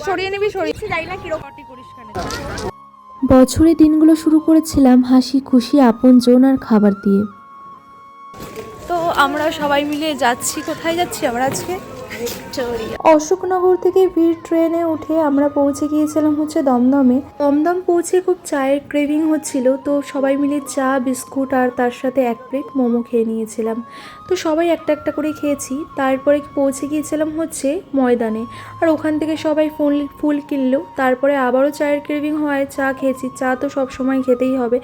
সরিয়ে নিবি, সরিয়ে যাই না কিরকম করিস কেন। বছরের দিনগুলো শুরু করেছিলাম হাসি খুশি আপনজন আর খাবার দিয়ে। তো আমরা সবাই মিলে যাচ্ছি, কোথায় যাচ্ছি আমরা আজকে? অশোকনগর থেকে ভিড় ট্রেনে উঠে আমরা পৌঁছে গিয়েছিলাম হচ্ছে দমদমে। দমদম পৌঁছে খুব চায়ের ক্রেভিং হচ্ছিল, তো সবাই মিলে চা বিস্কুট আর তার সাথে এক প্লেট মোমো খেয়ে নিয়েছিলাম। তো সবাই একটা একটা করে খেয়েছি। তারপরে পৌঁছে গিয়েছিলাম হচ্ছে ময়দানে, আর ওখান থেকে সবাই ফুল কিনলো। তারপরে আবারও চায়ের ক্রেভিং হয়, চা খেয়েছি, চা তো সব সময় খেতেই হবে।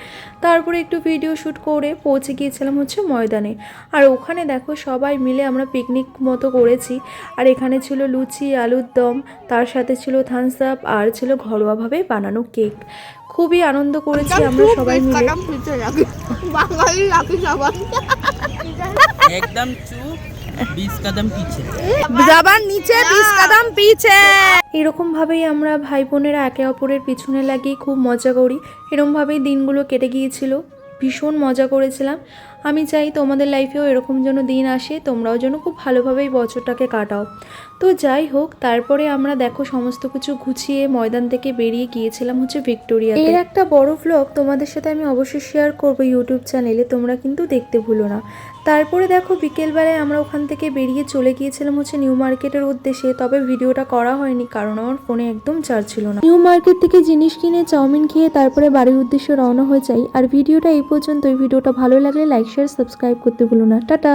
তারপরে একটু ভিডিও শ্যুট করে পৌঁছে গিয়েছিলাম হচ্ছে ময়দানে। আর ওখানে দেখো সবাই মিলে আমরা পিকনিক মতো করেছি। আর এখানে ছিল লুচি, আলুর দম, তার সাথে ছিল থামস আপ, আর ছিল ঘরোয়াভাবে বানানো কেক। খুবই আনন্দ করেছি আমরা সবাই মিলে। एकदम चुप 20 कदम पीछे যাবার নিচে 20 কদম পিছে। এরকম ভাবেই আমরা ভাই বোনেরা একে অপরের পিছনে লাগিয়ে খুব মজা করি। এরকমভাবেই দিনগুলো কেটে গিয়েছিল, ভীষণ মজা করেছিলাম। আমি চাই তোমাদের লাইফেও এরকম যেন দিন আসে, তোমরাও যেন খুব ভালোভাবেই বছরটাকে কাটাও। তো যাই হোক, তারপরে আমরা দেখো সমস্ত কিছু গুছিয়ে ময়দান থেকে বেরিয়ে গিয়েছিলাম হচ্ছে ভিক্টোরিয়া। এর একটা বড় ভ্লগ তোমাদের সাথে আমি অবশ্যই শেয়ার করবো ইউটিউব চ্যানেলে, তোমরা কিন্তু দেখতে ভুলো না। তারপরে দেখো বিকেলবেলায় আমরা ওখান থেকে বেরিয়ে চলে গিয়েছিলাম হচ্ছে নিউ মার্কেটের উদ্দেশ্যে। তবে ভিডিওটা করা হয়নি কারণ আমার ফোনে একদম চার্জ ছিল না। নিউ মার্কেট থেকে জিনিস কিনে চাউমিন খেয়ে তারপরে বাড়ির উদ্দেশ্যে রওনা হয়ে যাই। আর ভিডিওটা এই পর্যন্তই। ভিডিওটা ভালো লাগলে লাইক শেয়ার সাবস্ক্রাইব করতে ভুলো না। টাটা।